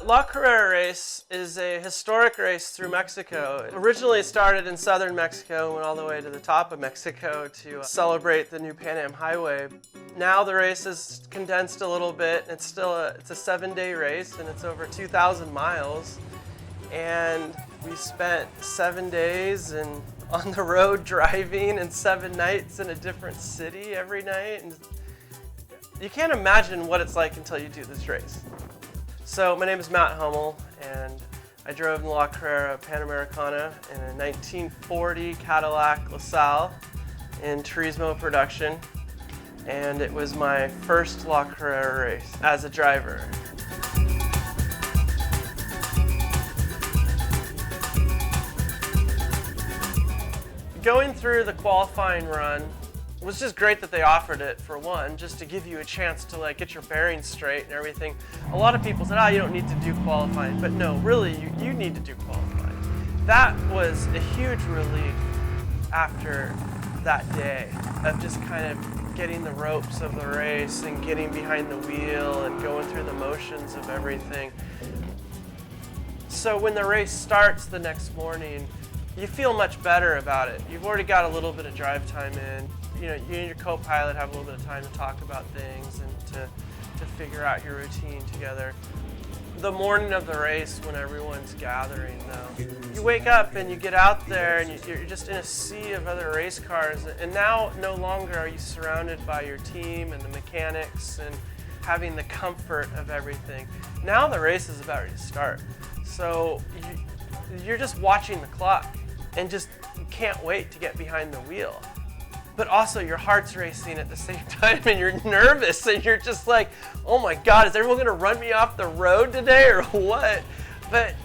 La Carrera race is a historic race through Mexico. It originally started in southern Mexico and went all the way to the top of Mexico to celebrate the new Pan Am Highway. Now the race is condensed a little bit. It's a 7-day race and it's over 2,000 miles. And we spent 7 days on the road driving and 7 nights in a different city every night. And you can't imagine what it's like until you do this race. So my name is Hummel, and I drove in the La Carrera Panamericana in a 1940 Cadillac LaSalle in Turismo production, and it was my first La Carrera race as a driver. Going through the qualifying run was just great that they offered it, for one, just to give you a chance to get your bearings straight and everything. A lot of people said, you don't need to do qualifying, but no, really, you need to do qualifying. That was a huge relief after that day of just kind of getting the ropes of the race and getting behind the wheel and going through the motions of everything. So when the race starts the next morning, you feel much better about it. You've already got a little bit of drive time in. You and your co-pilot have a little bit of time to talk about things and to figure out your routine together. The morning of the race, when everyone's gathering, though, you wake up and you get out there and you're just in a sea of other race cars. And now, no longer are you surrounded by your team and the mechanics and having the comfort of everything. Now the race is about ready to start. So you're just watching the clock and just can't wait to get behind the wheel. But also your heart's racing at the same time and you're nervous and you're just like, oh my God, is everyone gonna run me off the road today or what? But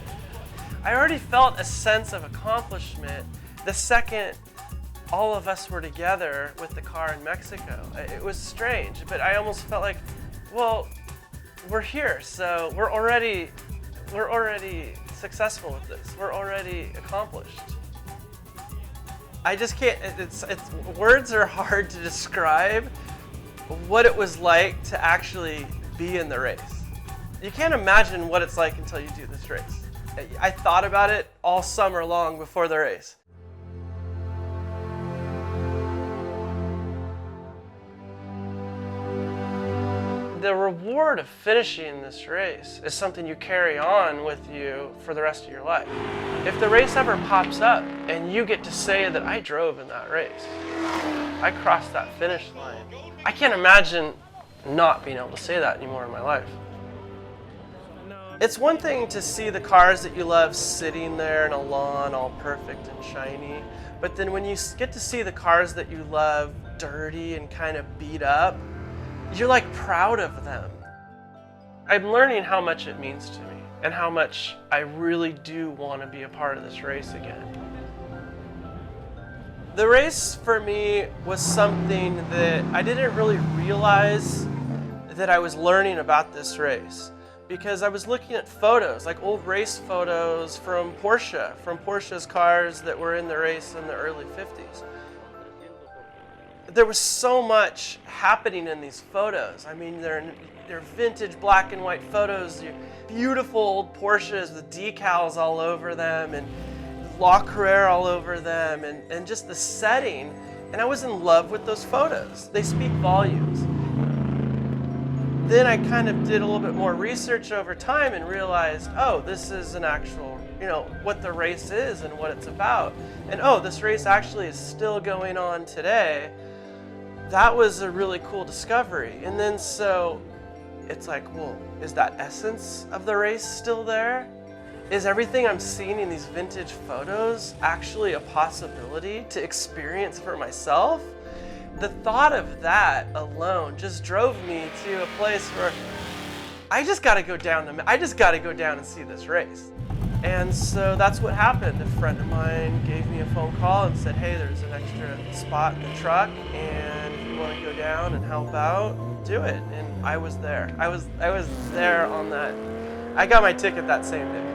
I already felt a sense of accomplishment the second all of us were together with the car in Mexico. It was strange, but I almost felt like, well, we're here, so we're already successful with this. We're already accomplished. I just can't, words are hard to describe what it was like to actually be in the race. You can't imagine what it's like until you do this race. I thought about it all summer long before the race. The reward of finishing this race is something you carry on with you for the rest of your life. If the race ever pops up and you get to say that I drove in that race, I crossed that finish line, I can't imagine not being able to say that anymore in my life. It's one thing to see the cars that you love sitting there in a lawn all perfect and shiny, but then when you get to see the cars that you love dirty and kind of beat up, you're proud of them. I'm learning how much it means to me and how much I really do want to be a part of this race again. The race for me was something that I didn't really realize that I was learning about this race, because I was looking at photos, old race photos from Porsche's cars that were in the race in the early 50s. There was so much happening in these photos. I mean, they're vintage black and white photos, beautiful old Porsches with decals all over them and La Carrera all over them and just the setting. And I was in love with those photos. They speak volumes. Then I kind of did a little bit more research over time and realized, oh, this is an actual, what the race is and what it's about. And oh, this race actually is still going on today. That was a really cool discovery. And then so it's well, is that essence of the race still there? Is everything I'm seeing in these vintage photos actually a possibility to experience for myself? The thought of that alone just drove me to a place where I just got to go down and see this race. And so that's what happened. A friend of mine gave me a phone call and said, hey, there's an extra spot in the truck, and if you want to go down and help out, do it. And I was there. I was there on that. I got my ticket that same day.